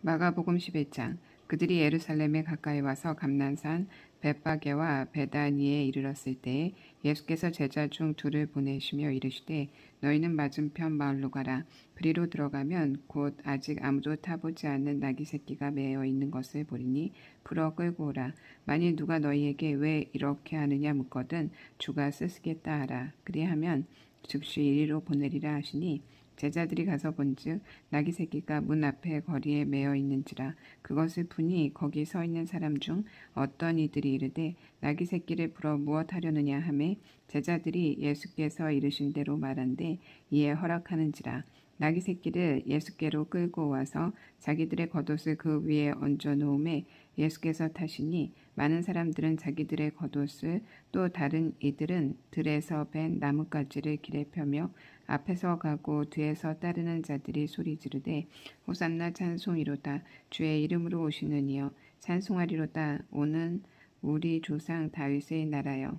마가복음 11장. 그들이 예루살렘에 가까이 와서 감난산 벳바게와 베다니에 이르렀을 때에 예수께서 제자 중 둘을 보내시며 이르시되 너희는 맞은편 마을로 가라. 그리로 들어가면 곧 아직 아무도 타보지 않는 나귀 새끼가 매어 있는 것을 보리니 풀어 끌고 오라. 만일 누가 너희에게 왜 이렇게 하느냐 묻거든 주가 쓰시겠다 하라. 그리하면 즉시 이리로 보내리라 하시니 제자들이 가서 본즉 나귀 새끼가 문 앞에 거리에 매어 있는지라. 그것을 보니 거기 서 있는 사람 중 어떤 이들이 이르되 나귀 새끼를 풀어 무엇 하려느냐 하매 제자들이 예수께서 이르신 대로 말한대 이에 허락하는지라. 나귀 새끼를 예수께로 끌고 와서 자기들의 겉옷을 그 위에 얹어 놓음에 예수께서 타시니 많은 사람들은 자기들의 겉옷을 또 다른 이들은 들에서 벤 나뭇가지를 길에 펴며 앞에서 가고 뒤에서 따르는 자들이 소리 지르되 호산나 찬송이로다. 주의 이름으로 오시는 이여 찬송하리로다. 오는 우리 조상 다윗의 나라여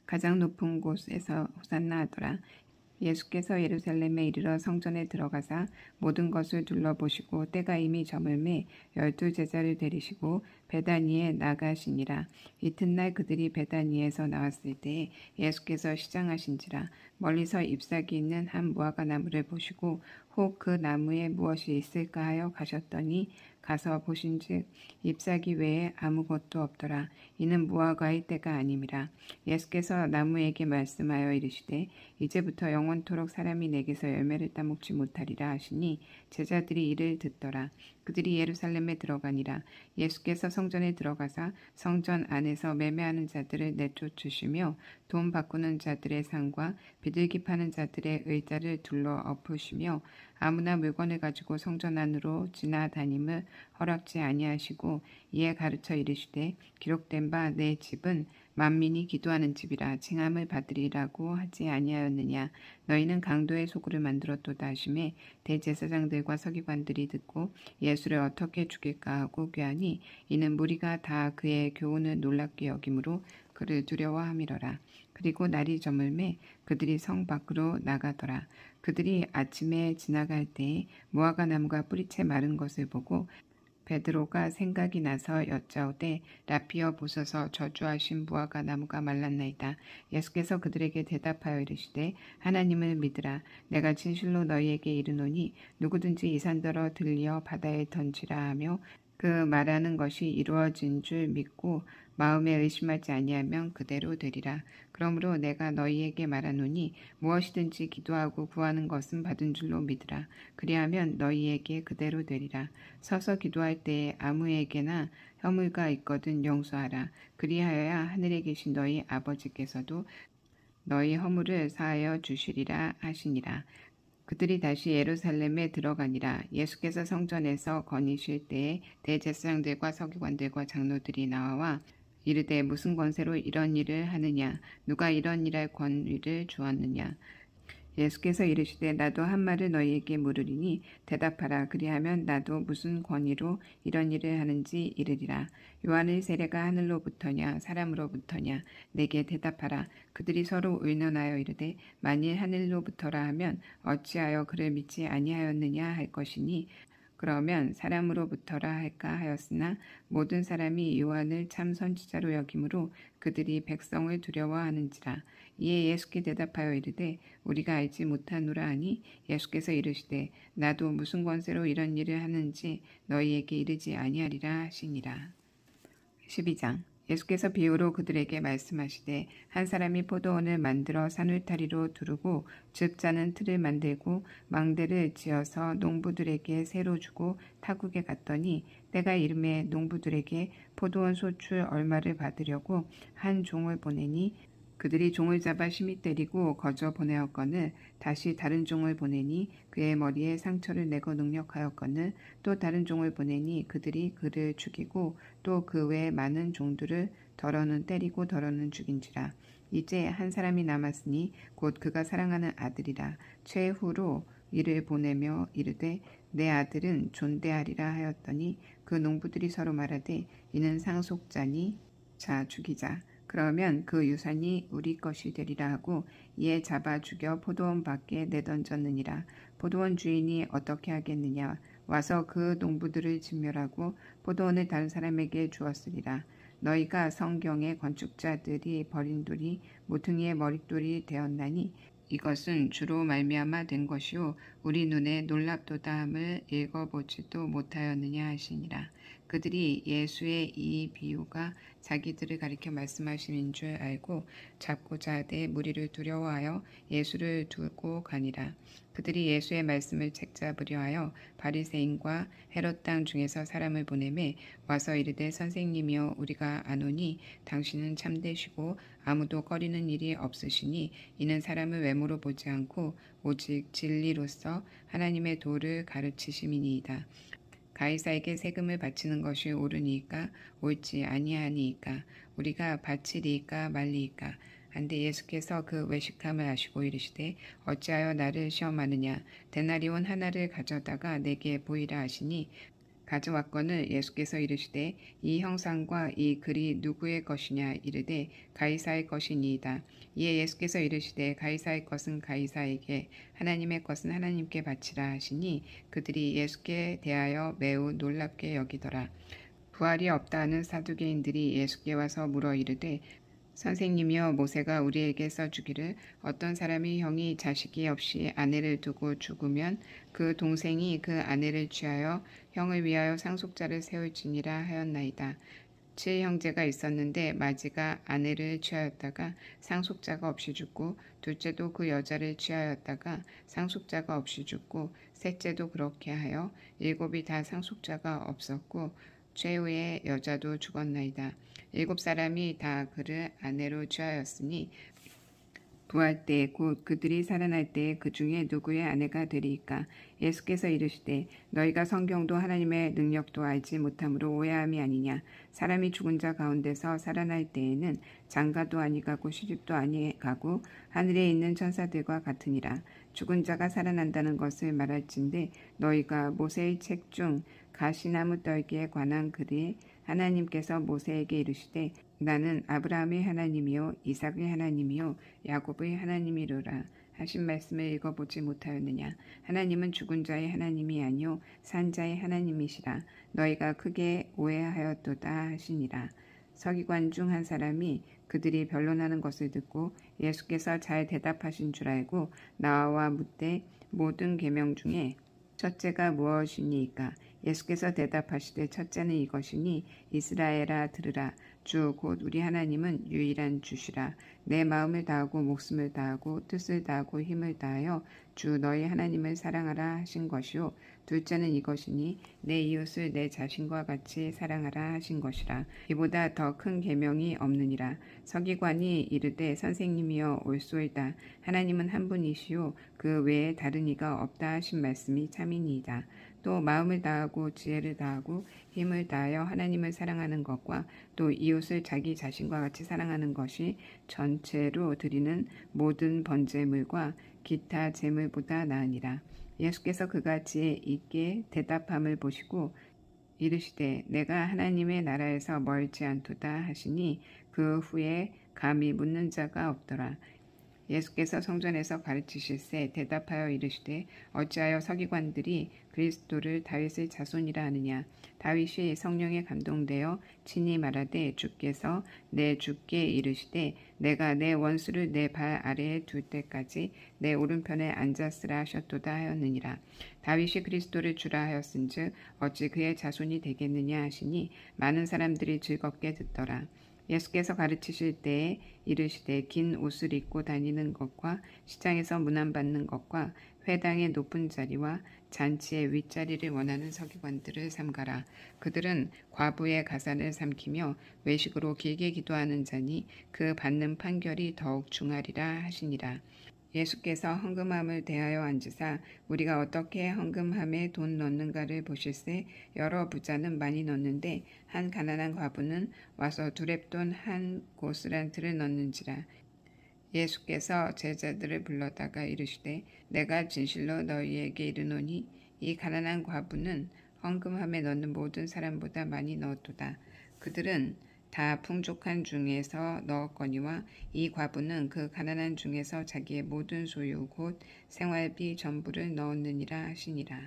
가장 높은 곳에서 호산나 하더라. 예수께서 예루살렘에 이르러 성전에 들어가사 모든 것을 둘러보시고 때가 이미 저물매 12 제자를 데리시고 베다니에 나가시니라. 이튿날 그들이 베다니에서 나왔을 때 예수께서 시장하신지라. 멀리서 잎사귀 있는 한 무화과 나무를 보시고 혹 그 나무에 무엇이 있을까 하여 가셨더니 가서 보신즉 잎사귀 외에 아무것도 없더라. 이는 무화과의 때가 아님이라. 예수께서 나무에게 말씀하여 이르시되 이제부터 영원토록 사람이 내게서 열매를 따먹지 못하리라 하시니 제자들이 이를 듣더라. 그들이 예루살렘에 들어가니라. 예수께서 성전에 들어가사 성전 안에서 매매하는 자들을 내쫓으시며 돈 바꾸는 자들의 상과 비둘기 파는 자들의 의자를 둘러 엎으시며 아무나 물건을 가지고 성전 안으로 지나다님을 허락지 아니하시고 이에 가르쳐 이르시되 기록된 바 내 집은 만민이 기도하는 집이라 칭함을 받으리라고 하지 아니하였느냐. 너희는 강도의 소굴을 만들었도다 하시매 대제사장들과 서기관들이 듣고 예수를 어떻게 죽일까 하고 꾀하니 이는 무리가 다 그의 교훈을 놀랍게 여김으로 그를 두려워함이러라. 그리고 날이 저물매 그들이 성 밖으로 나가더라. 그들이 아침에 지나갈 때에 무화과 나무가 뿌리채 마른 것을 보고 베드로가 생각이 나서 여짜오되 라피어 보소서 저주하신 무화과 나무가 말랐나이다. 예수께서 그들에게 대답하여 이르시되 하나님을 믿으라. 내가 진실로 너희에게 이르노니 누구든지 이 산더러 들려 바다에 던지라 하며 그 말하는 것이 이루어진 줄 믿고 마음에 의심하지 아니하면 그대로 되리라. 그러므로 내가 너희에게 말하노니 무엇이든지 기도하고 구하는 것은 받은 줄로 믿으라. 그리하면 너희에게 그대로 되리라. 서서 기도할 때에 아무에게나 허물가 있거든 용서하라. 그리하여야 하늘에 계신 너희 아버지께서도 너희 허물을 사하여 주시리라 하시니라. 그들이 다시 예루살렘에 들어가니라. 예수께서 성전에서 거니실 때에 대제사장들과 서기관들과 장로들이 나와 이르되 무슨 권세로 이런 일을 하느냐. 누가 이런 일할 권위를 주었느냐. 예수께서 이르시되 나도 한 말을 너희에게 물으리니 대답하라. 그리하면 나도 무슨 권위로 이런 일을 하는지 이르리라. 요한의 세례가 하늘로부터냐 사람으로부터냐. 내게 대답하라. 그들이 서로 의논하여 이르되 만일 하늘로부터라 하면 어찌하여 그를 믿지 아니하였느냐 할 것이니 그러면 사람으로부터라 할까 하였으나 모든 사람이 요한을 참 선지자로 여김으로 그들이 백성을 두려워하는지라. 이에 예수께 대답하여 이르되 우리가 알지 못하노라 하니 예수께서 이르시되 나도 무슨 권세로 이런 일을 하는지 너희에게 이르지 아니하리라 하시니라. 12장. 예수께서 비유로 그들에게 말씀하시되 한 사람이 포도원을 만들어 산울타리로 두르고 즉 짜는 틀을 만들고 망대를 지어서 농부들에게 새로 주고 타국에 갔더니 때가 이름에 농부들에게 포도원 소출 얼마를 받으려고 한 종을 보내니 그들이 종을 잡아 심히 때리고 거저 보내었거늘 다시 다른 종을 보내니 그의 머리에 상처를 내고 능력하였거늘 또 다른 종을 보내니 그들이 그를 죽이고 또 그 외에 많은 종들을 더러는 때리고 더러는 죽인지라. 이제 한 사람이 남았으니 곧 그가 사랑하는 아들이라. 최후로 이를 보내며 이르되 내 아들은 존대하리라 하였더니 그 농부들이 서로 말하되 이는 상속자니 자 죽이자. 그러면 그 유산이 우리 것이 되리라 하고 이에 잡아 죽여 포도원 밖에 내던졌느니라. 포도원 주인이 어떻게 하겠느냐. 와서 그 농부들을 진멸하고 포도원을 다른 사람에게 주었으리라. 너희가 성경의 건축자들이 버린 돌이 모퉁이의 머릿돌이 되었나니 이것은 주로 말미암아 된 것이요 우리 눈에 놀랍도다함을 읽어보지도 못하였느냐 하시니라. 그들이 예수의 이 비유가 자기들을 가리켜 말씀하시는 줄 알고 잡고자 하되 무리를 두려워하여 예수를 두고 가니라. 그들이 예수의 말씀을 책잡으려 하여 바리새인과 헤롯 땅 중에서 사람을 보내매 와서 이르되 선생님이여 우리가 아노니 당신은 참되시고 아무도 꺼리는 일이 없으시니 이는 사람을 외모로 보지 않고 오직 진리로서 하나님의 도를 가르치심이니이다. 가이사에게 세금을 바치는 것이 옳으니까 옳지 아니하니이까 우리가 바치리이까 말리이까. 한데 예수께서 그 외식함을 아시고 이르시되 어찌하여 나를 시험하느냐. 데나리온 하나를 가져다가 내게 보이라 하시니 가져왔거늘 예수께서 이르시되 이 형상과 이 글이 누구의 것이냐. 이르되 가이사의 것이니이다. 이에 예수께서 이르시되 가이사의 것은 가이사에게 하나님의 것은 하나님께 바치라 하시니 그들이 예수께 대하여 매우 놀랍게 여기더라. 부활이 없다 하는 사두개인들이 예수께 와서 물어 이르되 선생님이여 모세가 우리에게 써주기를 어떤 사람이 형이 자식이 없이 아내를 두고 죽으면 그 동생이 그 아내를 취하여 형을 위하여 상속자를 세울지니라 하였나이다. 7형제가 있었는데 마지가 아내를 취하였다가 상속자가 없이 죽고 둘째도 그 여자를 취하였다가 상속자가 없이 죽고 셋째도 그렇게 하여 7이 다 상속자가 없었고 최후의 여자도 죽었나이다. 7사람이 다 그를 아내로 취하였으니 부활 때 곧 그들이 살아날 때 그 중에 누구의 아내가 되리이까. 예수께서 이르시되 너희가 성경도 하나님의 능력도 알지 못함으로 오해함이 아니냐. 사람이 죽은 자 가운데서 살아날 때에는 장가도 아니가고 시집도 아니가고 하늘에 있는 천사들과 같으니라. 죽은 자가 살아난다는 것을 말할진대 너희가 모세의 책 중 가시나무 떨기에 관한 글에 하나님께서 모세에게 이르시되 나는 아브라함의 하나님이요 이삭의 하나님이요 야곱의 하나님이로라 하신 말씀을 읽어보지 못하였느냐. 하나님은 죽은 자의 하나님이 아니요 산 자의 하나님이시라. 너희가 크게 오해하였도다 하시니라. 서기관 중 한 사람이 그들이 변론하는 것을 듣고 예수께서 잘 대답하신 줄 알고 나와 묻되 모든 계명 중에 첫째가 무엇이니이까. 예수께서 대답하시되 첫째는 이것이니 이스라엘아 들으라. 주 곧 우리 하나님은 유일한 주시라. 내 마음을 다하고 목숨을 다하고 뜻을 다하고 힘을 다하여 주 너희 하나님을 사랑하라 하신 것이요. 둘째는 이것이니 내 이웃을 내 자신과 같이 사랑하라 하신 것이라. 이보다 더 큰 계명이 없느니라. 서기관이 이르되 선생님이여 옳소이다. 하나님은 한 분이시요 그 외에 다른 이가 없다 하신 말씀이 참이니이다. 또 마음을 다하고 지혜를 다하고 힘을 다하여 하나님을 사랑하는 것과 또 이웃을 자기 자신과 같이 사랑하는 것이 전체로 드리는 모든 번제물과 기타 제물보다 나으니라. 예수께서 그가 지혜 있게 대답함을 보시고 이르시되 내가 하나님의 나라에서 멀지 않도다 하시니 그 후에 감히 묻는 자가 없더라. 예수께서 성전에서 가르치실새 대답하여 이르시되 어찌하여 서기관들이 그리스도를 다윗의 자손이라 하느냐. 다윗이 성령에 감동되어 친히 말하되 주께서 내 주께 이르시되 내가 내 원수를 내 발 아래에 둘 때까지 내 오른편에 앉았으라 하셨도다 하였느니라. 다윗이 그리스도를 주라 하였은즉 어찌 그의 자손이 되겠느냐 하시니 많은 사람들이 즐겁게 듣더라. 예수께서 가르치실 때에 이르시되 긴 옷을 입고 다니는 것과 시장에서 문안받는 것과 회당의 높은 자리와 잔치의 윗자리를 원하는 서기관들을 삼가라. 그들은 과부의 가산을 삼키며 외식으로 길게 기도하는 자니 그 받는 판결이 더욱 중하리라 하시니라. 예수께서 헌금함을 대하여 앉으사 우리가 어떻게 헌금함에 돈 넣는가를 보실세. 여러 부자는 많이 넣는데 한 가난한 과부는 와서 두렙돈 한 고스란트를 넣는지라. 예수께서 제자들을 불러다가 이르시되 내가 진실로 너희에게 이르노니 이 가난한 과부는 헌금함에 넣는 모든 사람보다 많이 넣었도다. 그들은 다 풍족한 중에서 넣었거니와 이 과부는 그 가난한 중에서 자기의 모든 소유 곧 생활비 전부를 넣었느니라 하시니라.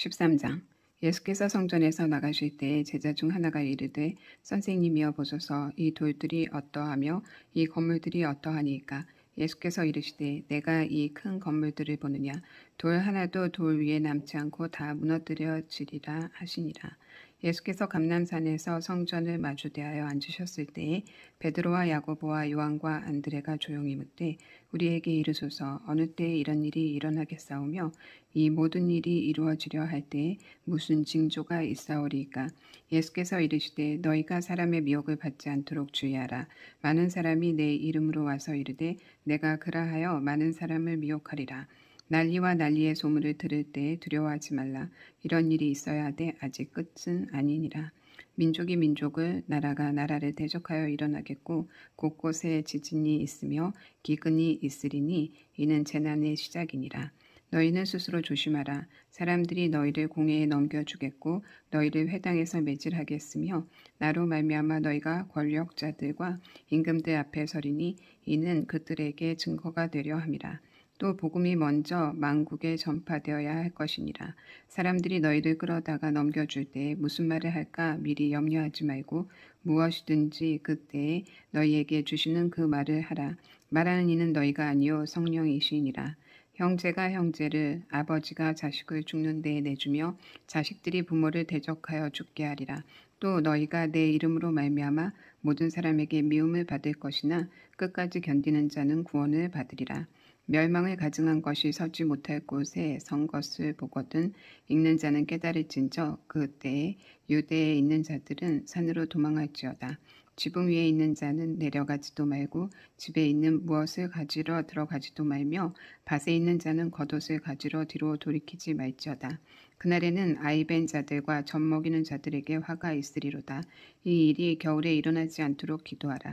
13장. 예수께서 성전에서 나가실 때에 제자 중 하나가 이르되 선생님이여 보소서 이 돌들이 어떠하며 이 건물들이 어떠하니까. 예수께서 이르시되 내가 이 큰 건물들을 보느냐. 돌 하나도 돌 위에 남지 않고 다 무너뜨려지리라 하시니라. 예수께서 감람산에서 성전을 마주대하여 앉으셨을 때에 베드로와 야고보와 요한과 안드레가 조용히 묻되 우리에게 이르소서 어느 때에 이런 일이 일어나겠사오며 이 모든 일이 이루어지려 할 때에 무슨 징조가 있사오리이까. 예수께서 이르시되 너희가 사람의 미혹을 받지 않도록 주의하라. 많은 사람이 내 이름으로 와서 이르되 내가 그라하여 많은 사람을 미혹하리라. 난리와 난리의 소문을 들을 때에 두려워하지 말라. 이런 일이 있어야 하되 아직 끝은 아니니라. 민족이 민족을 나라가 나라를 대적하여 일어나겠고 곳곳에 지진이 있으며 기근이 있으리니 이는 재난의 시작이니라. 너희는 스스로 조심하라. 사람들이 너희를 공회에 넘겨주겠고 너희를 회당에서 매질하겠으며 나로 말미암아 너희가 권력자들과 임금들 앞에 서리니 이는 그들에게 증거가 되려 함이라. 또 복음이 먼저 만국에 전파되어야 할 것이니라. 사람들이 너희를 끌어다가 넘겨줄 때에 무슨 말을 할까 미리 염려하지 말고 무엇이든지 그때에 너희에게 주시는 그 말을 하라. 말하는 이는 너희가 아니요 성령이시니라. 형제가 형제를 아버지가 자식을 죽는 데에 내주며 자식들이 부모를 대적하여 죽게 하리라. 또 너희가 내 이름으로 말미암아 모든 사람에게 미움을 받을 것이나 끝까지 견디는 자는 구원을 받으리라. 멸망을 가증한 것이 서지 못할 곳에 선 것을 보거든 읽는 자는 깨달을진저 그때에 유대에 있는 자들은 산으로 도망할지어다. 지붕 위에 있는 자는 내려가지도 말고 집에 있는 무엇을 가지러 들어가지도 말며 밭에 있는 자는 겉옷을 가지러 뒤로 돌이키지 말지어다. 그날에는 아이벤 자들과 젖 먹이는 자들에게 화가 있으리로다. 이 일이 겨울에 일어나지 않도록 기도하라.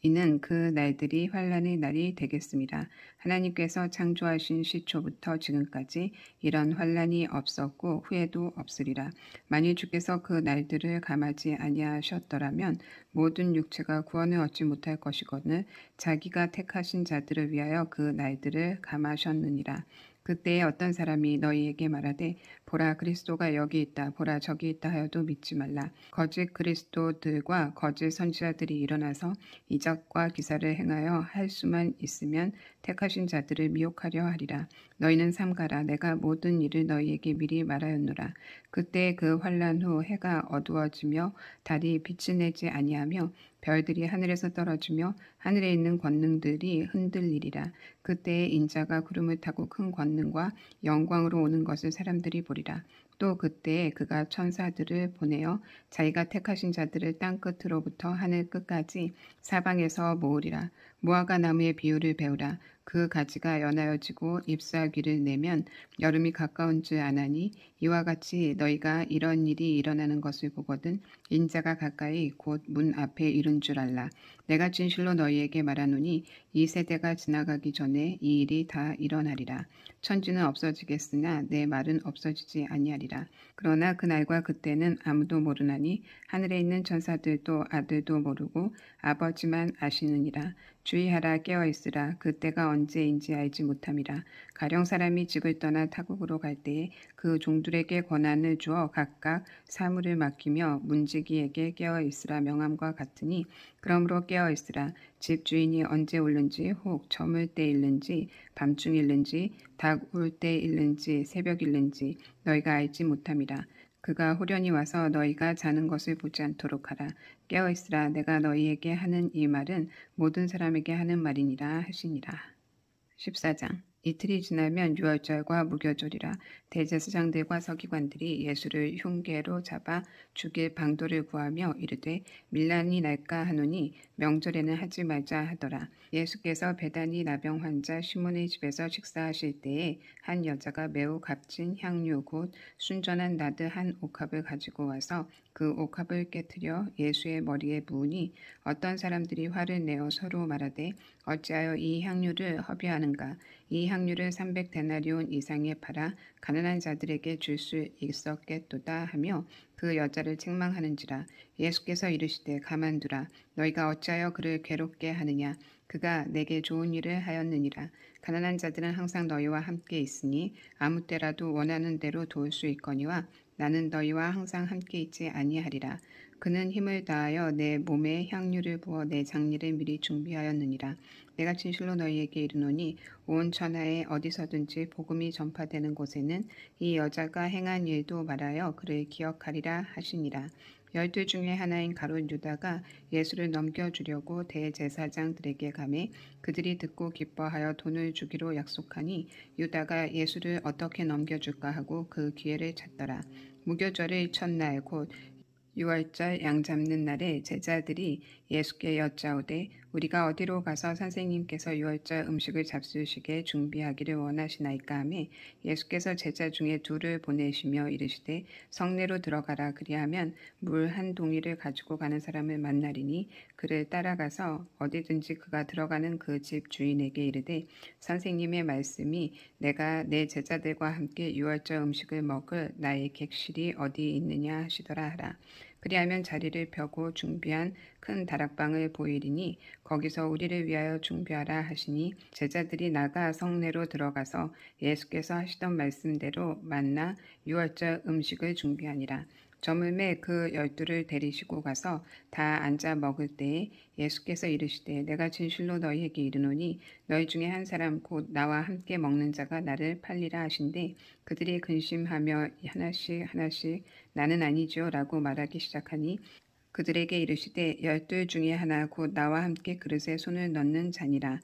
이는 그 날들이 환난의 날이 되겠습니다. 하나님께서 창조하신 시초부터 지금까지 이런 환난이 없었고 후에도 없으리라. 만일 주께서 그 날들을 감하지 아니하셨더라면 모든 육체가 구원을 얻지 못할 것이거늘 자기가 택하신 자들을 위하여 그 날들을 감하셨느니라. 그때에 어떤 사람이 너희에게 말하되 보라 그리스도가 여기 있다 보라 저기 있다 하여도 믿지 말라. 거짓 그리스도들과 거짓 선지자들이 일어나서 이적과 기사를 행하여 할 수만 있으면 택하신 자들을 미혹하려 하리라. 너희는 삼가라. 내가 모든 일을 너희에게 미리 말하였노라. 그때 그 환난 후 해가 어두워지며 달이 빛을 내지 아니하며 별들이 하늘에서 떨어지며 하늘에 있는 권능들이 흔들리리라. 그때에 인자가 구름을 타고 큰 권능과 영광으로 오는 것을 사람들이 보리라. 또 그때에 그가 천사들을 보내어 자기가 택하신 자들을 땅 끝으로부터 하늘 끝까지 사방에서 모으리라. 무화과 나무의 비유를 배우라. 그 가지가 연하여지고 잎사귀를 내면 여름이 가까운 줄 아나니 이와 같이 너희가 이런 일이 일어나는 것을 보거든 인자가 가까이 곧 문 앞에 이른 줄 알라. 내가 진실로 너희에게 말하노니 이 세대가 지나가기 전에 이 일이 다 일어나리라. 천지는 없어지겠으나 내 말은 없어지지 아니하리라. 그러나 그날과 그때는 아무도 모르나니 하늘에 있는 천사들도 아들도 모르고 아버지만 아시느니라. 주의하라 깨어있으라. 그때가 언제인지 알지 못함이라. 가령 사람이 집을 떠나 타국으로 갈 때에 그 종들에게 권한을 주어 각각 사물을 맡기며 문지기에게 깨어있으라 명함과 같으니 그러므로 깨어있으라. 집 주인이 언제 올는지 혹 저물 때 일는지 밤중 일는지 닭 울 때 일는지 새벽 일는지 너희가 알지 못함이라. 그가 호련히 와서 너희가 자는 것을 보지 않도록 하라. 깨어있으라. 내가 너희에게 하는 이 말은 모든 사람에게 하는 말이니라 하시니라. 14장. 이틀이 지나면 유월절과 무교절이라. 대제사장들과 서기관들이 예수를 흉계로 잡아 죽일 방도를 구하며 이르되 밀란이 날까 하노니 명절에는 하지 말자 하더라. 예수께서 베다니 나병 환자 시몬의 집에서 식사하실 때에 한 여자가 매우 값진 향유 곧 순전한 나드 한 옥합을 가지고 와서 그 옥합을 깨뜨려 예수의 머리에 부으니 어떤 사람들이 화를 내어 서로 말하되 어찌하여 이 향유를 허비하는가. 이 향유를 300데나리온 이상에 팔아 가난한 자들에게 줄 수 있었겠도다 하며 그 여자를 책망하는지라. 예수께서 이르시되 가만두라. 너희가 어찌하여 그를 괴롭게 하느냐. 그가 내게 좋은 일을 하였느니라. 가난한 자들은 항상 너희와 함께 있으니 아무 때라도 원하는 대로 도울 수 있거니와 나는 너희와 항상 함께 있지 아니하리라. 그는 힘을 다하여 내 몸에 향유를 부어 내 장례를 미리 준비하였느니라. 내가 진실로 너희에게 이르노니 온 천하에 어디서든지 복음이 전파되는 곳에는 이 여자가 행한 일도 말하여 그를 기억하리라 하시니라. 12 중에 하나인 가룟 유다가 예수를 넘겨주려고 대제사장들에게 가매 그들이 듣고 기뻐하여 돈을 주기로 약속하니 유다가 예수를 어떻게 넘겨줄까 하고 그 기회를 찾더라. 무교절의 첫날 곧 유월절 양 잡는 날에 제자들이 예수께 여짜오되 우리가 어디로 가서 선생님께서 유월절 음식을 잡수시게 준비하기를 원하시나이까 하며 예수께서 제자 중에 둘을 보내시며 이르시되 성내로 들어가라. 그리하면 물 한 동이를 가지고 가는 사람을 만나리니 그를 따라가서 어디든지 그가 들어가는 그 집 주인에게 이르되 선생님의 말씀이 내가 내 제자들과 함께 유월절 음식을 먹을 나의 객실이 어디 있느냐 하시더라 하라. 그리하면 자리를 펴고 준비한 큰 다락방을 보이리니 거기서 우리를 위하여 준비하라 하시니 제자들이 나가 성내로 들어가서 예수께서 하시던 말씀대로 만나 유월절 음식을 준비하니라. 저물매 그 12를 데리시고 가서 다 앉아 먹을 때에 예수께서 이르시되 내가 진실로 너희에게 이르노니 너희 중에 한 사람 곧 나와 함께 먹는 자가 나를 팔리라 하신대 그들이 근심하며 하나씩 나는 아니죠 라고 말하기 시작하니 그들에게 이르시되 12 중에 하나 곧 나와 함께 그릇에 손을 넣는 자니라.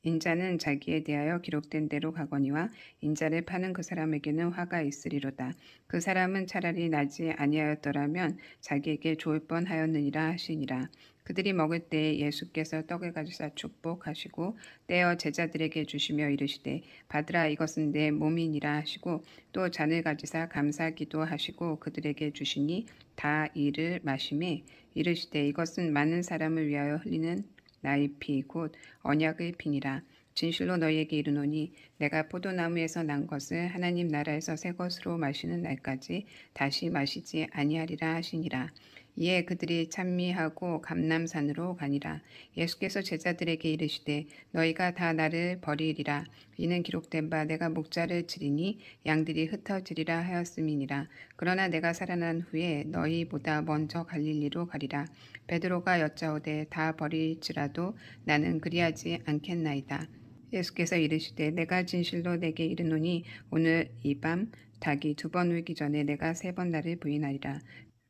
인자는 자기에 대하여 기록된 대로 가거니와 인자를 파는 그 사람에게는 화가 있으리로다. 그 사람은 차라리 나지 아니하였더라면 자기에게 좋을 뻔하였느니라 하시니라. 그들이 먹을 때에 예수께서 떡을 가지사 축복하시고 떼어 제자들에게 주시며 이르시되 받으라 이것은 내 몸이니라 하시고 또 잔을 가지사 감사기도 하시고 그들에게 주시니 다 이를 마시매 이르시되 이것은 많은 사람을 위하여 흘리는 나의 피 곧 언약의 피니라. 진실로 너희에게 이르노니 내가 포도나무에서 난 것을 하나님 나라에서 새 것으로 마시는 날까지 다시 마시지 아니하리라 하시니라. 이에 그들이 찬미하고 감람산으로 가니라. 예수께서 제자들에게 이르시되 너희가 다 나를 버리리라. 이는 기록된 바 내가 목자를 치리니 양들이 흩어지리라 하였음이니라. 그러나 내가 살아난 후에 너희보다 먼저 갈릴리로 가리라. 베드로가 여짜오되 다 버릴지라도 나는 그리하지 않겠나이다. 예수께서 이르시되 내가 진실로 내게 이르노니 오늘 이 밤 닭이 2번 울기 전에 내가 3번 나를 부인하리라.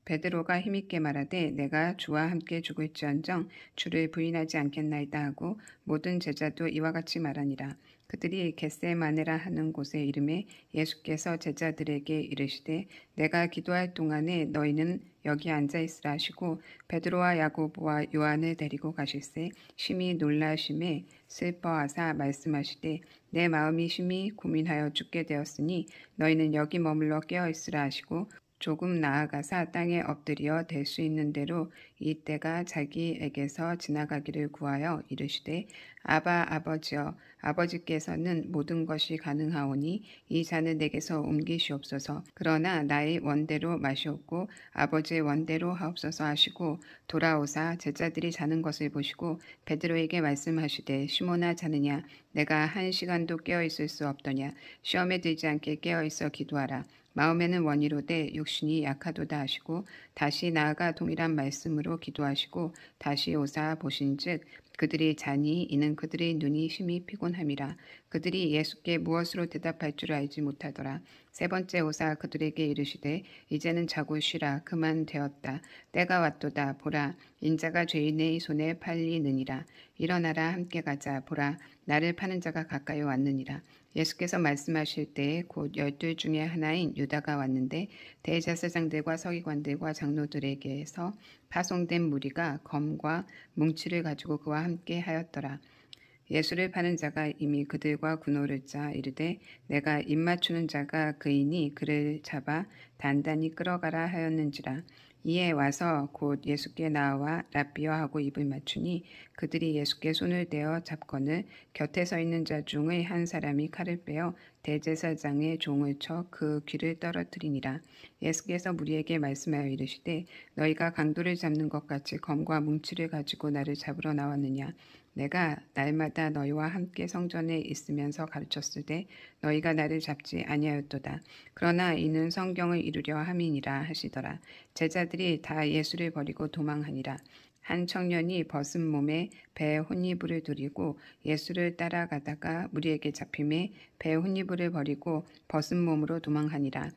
베드로가 힘있게 말하되 내가 주와 함께 죽을지언정 주를 부인하지 않겠나이다 하고 모든 제자도 이와 같이 말하니라. 그들이 겟세마네라 하는 곳에 이름에 예수께서 제자들에게 이르시되 내가 기도할 동안에 너희는 여기 앉아있으라 하시고 베드로와 야고보와 요한을 데리고 가실새 심히 놀라심에 슬퍼하사 말씀하시되 내 마음이 심히 고민하여 죽게 되었으니 너희는 여기 머물러 깨어있으라 하시고 조금 나아가사 땅에 엎드려 댈 수 있는 대로 이때가 자기에게서 지나가기를 구하여 이르시되 아바 아버지여 아버지께서는 모든 것이 가능하오니 이 잔을 내게서 옮기시옵소서. 그러나 나의 원대로 마시옵고 아버지의 원대로 하옵소서 하시고 돌아오사 제자들이 자는 것을 보시고 베드로에게 말씀하시되 시몬아 자느냐 내가 1시간도 깨어있을 수 없더냐 시험에 들지 않게 깨어있어 기도하라. 마음에는 원이로되 육신이 약하도다 하시고 다시 나아가 동일한 말씀으로 기도하시고 다시 오사 보신즉 그들이 자니 이는 그들의 눈이 심히 피곤함이라. 그들이 예수께 무엇으로 대답할 줄 알지 못하더라. 3번째 오사 그들에게 이르시되 이제는 자고 쉬라. 그만 되었다. 때가 왔도다. 보라 인자가 죄인의 손에 팔리느니라. 일어나라 함께 가자. 보라 나를 파는 자가 가까이 왔느니라. 예수께서 말씀하실 때에 곧 12 중에 하나인 유다가 왔는데 대제사장들과 서기관들과 장로들에게서 파송된 무리가 검과 뭉치를 가지고 그와 함께 하였더라. 예수를 파는 자가 이미 그들과 군호를 짜 이르되 내가 입맞추는 자가 그이니 그를 잡아 단단히 끌어가라 하였는지라. 이에 와서 곧 예수께 나와 랍비여 하고 입을 맞추니 그들이 예수께 손을 대어 잡거늘 곁에 서 있는 자 중의 한 사람이 칼을 빼어 대제사장의 종을 쳐 그 귀를 떨어뜨리니라. 예수께서 무리에게 말씀하여 이르시되 너희가 강도를 잡는 것 같이 검과 뭉치를 가지고 나를 잡으러 나왔느냐. 내가 날마다 너희와 함께 성전에 있으면서 가르쳤을 때 너희가 나를 잡지 아니하였도다. 그러나 이는 성경을 이루려 함이니라 하시더라. 제자들이 다 예수를 버리고 도망하니라. 한 청년이 벗은 몸에 배에 혼이불을 두리고 예수를 따라가다가 무리에게 잡힘에 배에 혼이불을 버리고 벗은 몸으로 도망하니라.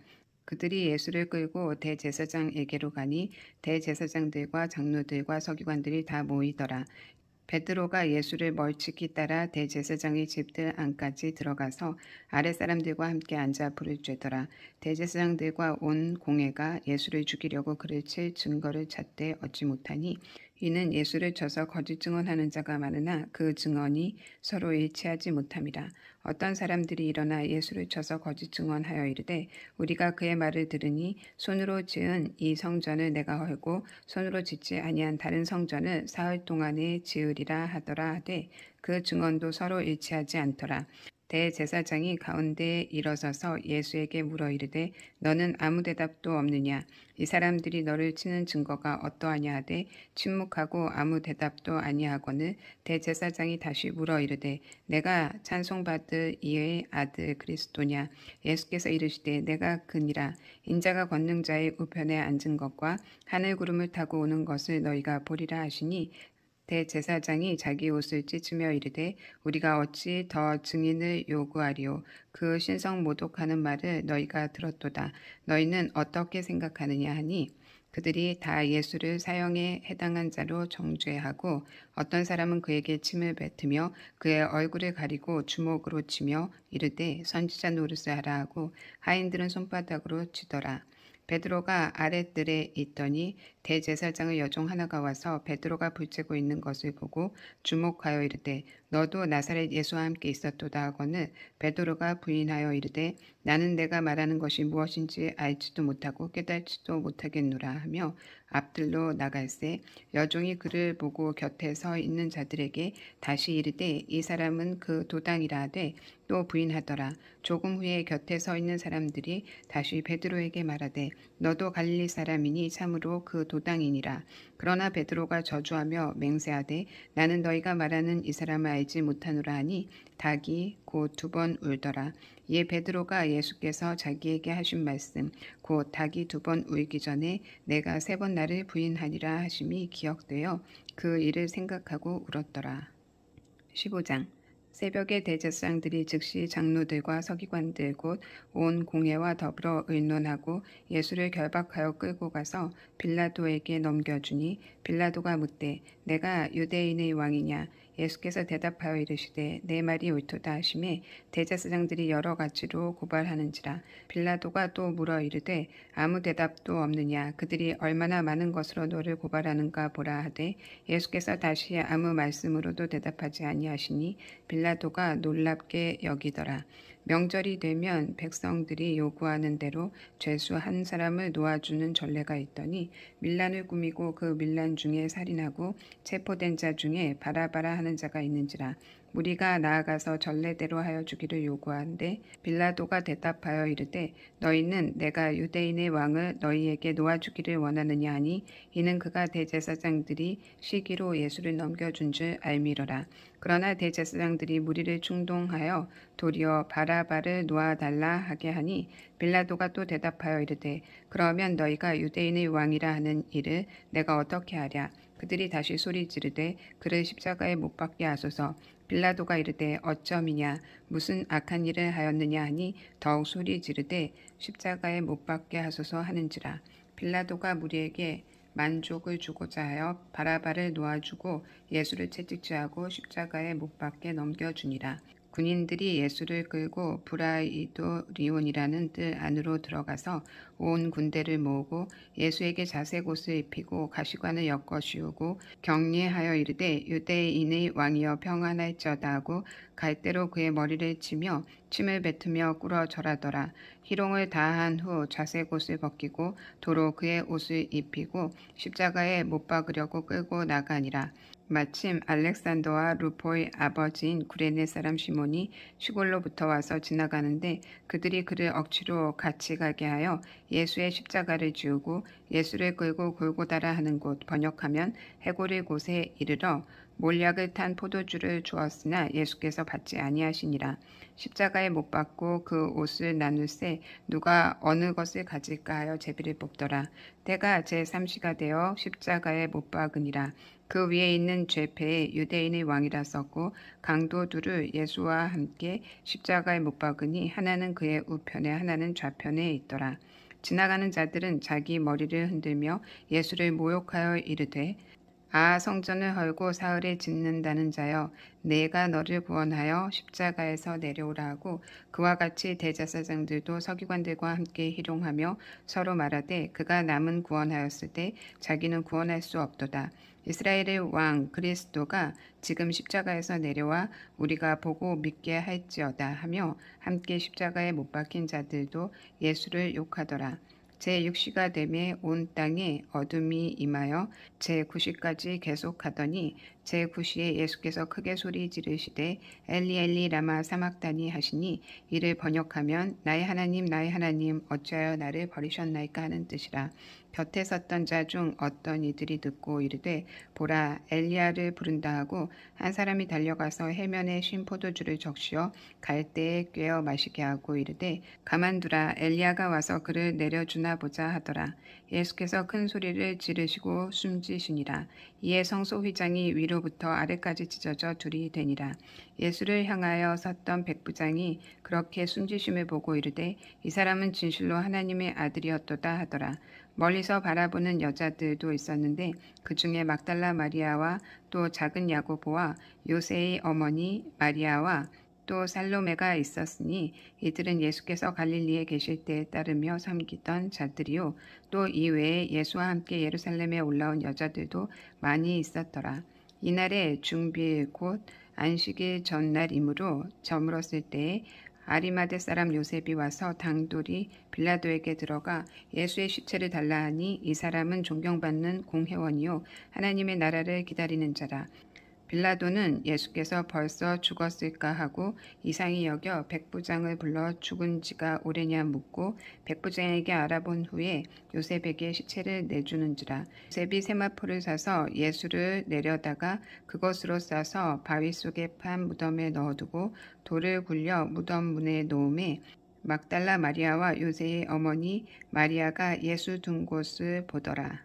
그들이 예수를 끌고 대제사장에게로 가니 대제사장들과 장로들과 서기관들이 다 모이더라. 베드로가 예수를 멀찍이 따라 대제사장의 집들 안까지 들어가서 아랫사람들과 함께 앉아 불을 쬐더라. 대제사장들과 온 공회가 예수를 죽이려고 그를 칠 증거를 찾되 얻지 못하니 이는 예수를 쳐서 거짓 증언하는 자가 많으나 그 증언이 서로 일치하지 못함이라. 어떤 사람들이 일어나 예수를 쳐서 거짓 증언하여 이르되 우리가 그의 말을 들으니 손으로 지은 이 성전을 내가 헐고 손으로 짓지 아니한 다른 성전을 사흘 동안에 지으리라 하더라 하되 그 증언도 서로 일치하지 않더라. 대제사장이 가운데에 일어서서 예수에게 물어 이르되 너는 아무 대답도 없느냐. 이 사람들이 너를 치는 증거가 어떠하냐 하되 침묵하고 아무 대답도 아니하거늘 대제사장이 다시 물어 이르되 내가 찬송받을 이의 아들 그리스도냐. 예수께서 이르시되 내가 그니라. 인자가 권능자의 우편에 앉은 것과 하늘 구름을 타고 오는 것을 너희가 보리라 하시니 대제사장이 자기 옷을 찢으며 이르되 우리가 어찌 더 증인을 요구하리요. 그 신성 모독하는 말을 너희가 들었도다. 너희는 어떻게 생각하느냐 하니 그들이 다 예수를 사형에 해당한 자로 정죄하고 어떤 사람은 그에게 침을 뱉으며 그의 얼굴을 가리고 주먹으로 치며 이르되 선지자 노릇을 하라 하고 하인들은 손바닥으로 치더라. 베드로가 아랫뜰에 있더니 대제사장의 여종 하나가 와서 베드로가 불쬐고 있는 것을 보고 주목하여 이르되 너도 나사렛 예수와 함께 있었도다 하거늘 베드로가 부인하여 이르되 나는 내가 말하는 것이 무엇인지 알지도 못하고 깨달지도 못하겠노라 하며 앞들로 나갈새 여종이 그를 보고 곁에 서 있는 자들에게 다시 이르되 이 사람은 그 도당이라 하되 또 부인하더라. 조금 후에 곁에 서 있는 사람들이 다시 베드로에게 말하되 너도 갈릴리 사람이니 참으로 그 도당이니라. 그러나 베드로가 저주하며 맹세하되 나는 너희가 말하는 이 사람을 알지 못하노라 하니 닭이 곧 2번 울더라. 이에 베드로가 예수께서 자기에게 하신 말씀 곧 닭이 2번 울기 전에 내가 3번 나를 부인하리라 하심이 기억되어 그 일을 생각하고 울었더라. 15장 새벽에 대제사장들이 즉시 장로들과 서기관들 곧 온 공회와 더불어 의논하고 예수를 결박하여 끌고 가서 빌라도에게 넘겨주니 빌라도가 묻되 내가 유대인의 왕이냐. 예수께서 대답하여 이르시되 내 말이 옳도다 하시매 대제사장들이 여러 가지로 고발하는지라. 빌라도가 또 물어 이르되 아무 대답도 없느냐. 그들이 얼마나 많은 것으로 너를 고발하는가 보라 하되 예수께서 다시 아무 말씀으로도 대답하지 아니하시니 빌라도가 놀랍게 여기더라. 명절이 되면 백성들이 요구하는 대로 죄수 한 사람을 놓아주는 전례가 있더니 밀란을 꾸미고 그 밀란 중에 살인하고 체포된 자 중에 바라바라 하는 자가 있는지라. 무리가 나아가서 전례대로 하여 주기를 요구하는데 빌라도가 대답하여 이르되 너희는 내가 유대인의 왕을 너희에게 놓아주기를 원하느냐 하니 이는 그가 대제사장들이 시기로 예수를 넘겨준 줄 알미러라. 그러나 대제사장들이 무리를 충동하여 도리어 바라바를 놓아달라 하게 하니 빌라도가 또 대답하여 이르되 그러면 너희가 유대인의 왕이라 하는 일을 내가 어떻게 하랴. 그들이 다시 소리 지르되 그를 십자가에 못 박게 하소서. 빌라도가 이르되 어쩌미냐 무슨 악한 일을 하였느냐 하니 더욱 소리 지르되 십자가에 못 박게 하소서 하는지라. 빌라도가 무리에게 만족을 주고자 하여 바라바를 놓아주고 예수를 채찍질하고 십자가에 못 박게 넘겨주니라. 군인들이 예수를 끌고 브라이도리온이라는 뜰 안으로 들어가서 온 군대를 모으고 예수에게 자색 옷을 입히고 가시관을 엮어 씌우고 격리하여 이르되 유대인의 왕이여 평안할지어다 하고 갈대로 그의 머리를 치며 침을 뱉으며 꿇어 절하더라. 희롱을 다한 후 자색 옷을 벗기고 도로 그의 옷을 입히고 십자가에 못 박으려고 끌고 나가니라. 마침 알렉산더와 루포의 아버지인 구레네 사람 시몬이 시골로부터 와서 지나가는데 그들이 그를 억지로 같이 가게 하여 예수의 십자가를 지우고 예수를 끌고 골고다라 하는 곳 번역하면 해골의 곳에 이르러 몰약을 탄 포도주를 주었으나 예수께서 받지 아니하시니라. 십자가에 못 박고 그 옷을 나눌세 누가 어느 것을 가질까 하여 제비를 뽑더라. 때가 제3시가 되어 십자가에 못 박으니라. 그 위에 있는 죄패에 유대인의 왕이라 썼고 강도 둘을 예수와 함께 십자가에 못 박으니 하나는 그의 우편에 하나는 좌편에 있더라. 지나가는 자들은 자기 머리를 흔들며 예수를 모욕하여 이르되 아 성전을 헐고 사흘에 짓는다는 자여 내가 너를 구원하여 십자가에서 내려오라 하고 그와 같이 대제사장들도 서기관들과 함께 희롱하며 서로 말하되 그가 남은 구원하였을 때 자기는 구원할 수 없도다. 이스라엘의 왕 그리스도가 지금 십자가에서 내려와 우리가 보고 믿게 할지어다 하며 함께 십자가에 못 박힌 자들도 예수를 욕하더라. 제6시가 되매 온 땅에 어둠이 임하여 제9시까지 계속하더니 제9시에 예수께서 크게 소리 지르시되 엘리 엘리 라마 사막다니 하시니 이를 번역하면 나의 하나님 어찌하여 나를 버리셨나이까 하는 뜻이라. 곁에 섰던 자 중 어떤 이들이 듣고 이르되 보라 엘리야를 부른다 하고 한 사람이 달려가서 해면에 쉰 포도주를 적시어 갈대에 꿰어 마시게 하고 이르되 가만두라 엘리야가 와서 그를 내려주나 보자 하더라. 예수께서 큰 소리를 지르시고 숨지시니라. 이에 성소휘장이 위로부터 아래까지 찢어져 둘이 되니라. 예수를 향하여 섰던 백부장이 그렇게 숨지심을 보고 이르되 이 사람은 진실로 하나님의 아들이었도다 하더라. 멀리서 바라보는 여자들도 있었는데 그 중에 막달라 마리아와 또 작은 야고보와 요새의 어머니 마리아와 또 살로메가 있었으니 이들은 예수께서 갈릴리에 계실 때에 따르며 섬기던 자들이요 또 이외에 예수와 함께 예루살렘에 올라온 여자들도 많이 있었더라. 이날의 중비일 곧 안식일 전날이므로 저물었을 때에 아리마대 사람 요셉이 와서 당돌이 빌라도에게 들어가 예수의 시체를 달라 하니 이 사람은 존경받는 공회원이요 하나님의 나라를 기다리는 자라. 빌라도는 예수께서 벌써 죽었을까 하고 이상히 여겨 백부장을 불러 죽은 지가 오래냐 묻고 백부장에게 알아본 후에 요셉에게 시체를 내주는지라. 요셉이 세마포를 사서 예수를 내려다가 그것으로 싸서 바위 속에 판 무덤에 넣어두고 돌을 굴려 무덤 문에 놓음에 막달라 마리아와 요새의 어머니 마리아가 예수 둔 곳을 보더라.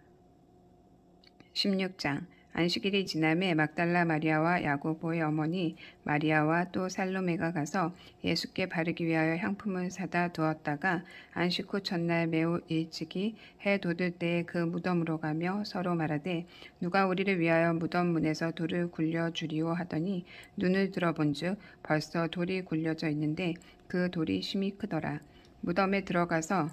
16장 안식일이 지남에 막달라 마리아와 야고보의 어머니 마리아와 또 살로메가 가서 예수께 바르기 위하여 향품을 사다 두었다가 안식 후 첫날 매우 일찍이 해 돋을 때에 그 무덤으로 가며 서로 말하되 누가 우리를 위하여 무덤 문에서 돌을 굴려주리오 하더니 눈을 들어본즉 벌써 돌이 굴려져 있는데 그 돌이 심히 크더라. 무덤에 들어가서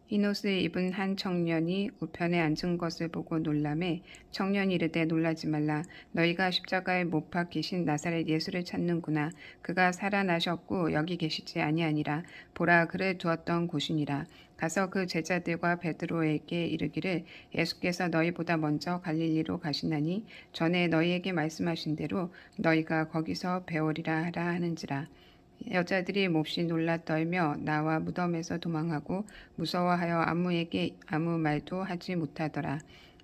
흰옷을 입은 한 청년이 우편에 앉은 것을 보고 놀라매 청년이 이르되 놀라지 말라. 너희가 십자가에 못 박히신 나사렛 예수를 찾는구나. 그가 살아나셨고 여기 계시지 아니하니라. 보라 그를 두었던 곳이니라. 가서 그 제자들과 베드로에게 이르기를 예수께서 너희보다 먼저 갈릴리로 가시나니 전에 너희에게 말씀하신 대로 너희가 거기서 배우리라 하라 하는지라. 여자들이 몹시 놀라 떨며 나와 무덤에서 도망하고 무서워하여 아무에게 아무 말도 하지 못하더라.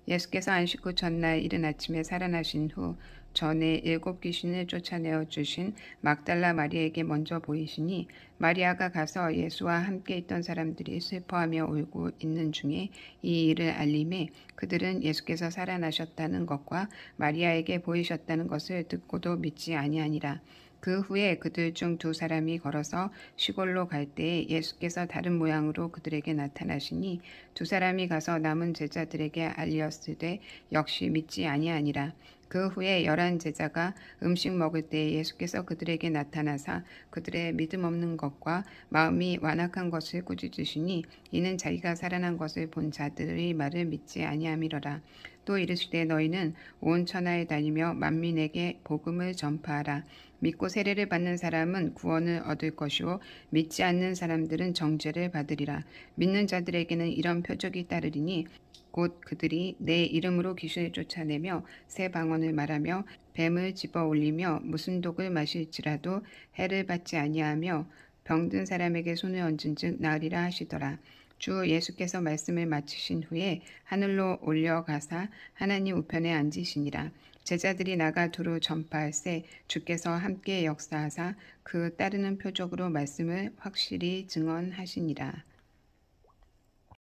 예수께서 안식 후 전날 이른 아침에 살아나신 후 전에 7 귀신을 쫓아내어 주신 막달라 마리아에게 먼저 보이시니 마리아가 가서 예수와 함께 있던 사람들이 슬퍼하며 울고 있는 중에 이 일을 알림해 그들은 예수께서 살아나셨다는 것과 마리아에게 보이셨다는 것을 듣고도 믿지 아니하니라. 그 후에 그들 중 2 사람이 걸어서 시골로 갈 때에 예수께서 다른 모양으로 그들에게 나타나시니 2 사람이 가서 남은 제자들에게 알리었으되 역시 믿지 아니하니라. 그 후에 11 제자가 음식 먹을 때 예수께서 그들에게 나타나사 그들의 믿음 없는 것과 마음이 완악한 것을 꾸짖으시니 이는 자기가 살아난 것을 본 자들의 말을 믿지 아니함이러라. 또 이르시되 너희는 온 천하에 다니며 만민에게 복음을 전파하라. 믿고 세례를 받는 사람은 구원을 얻을 것이요 믿지 않는 사람들은 정죄를 받으리라. 믿는 자들에게는 이런 표적이 따르리니 곧 그들이 내 이름으로 귀신을 쫓아내며 새 방언을 말하며 뱀을 집어 올리며 무슨 독을 마실지라도 해를 받지 아니하며 병든 사람에게 손을 얹은즉 나으리라 하시더라. 주 예수께서 말씀을 마치신 후에 하늘로 올려가사 하나님 우편에 앉으시니라. 제자들이 나가 두루 전파할세 주께서 함께 역사하사 그 따르는 표적으로 말씀을 확실히 증언하시니라.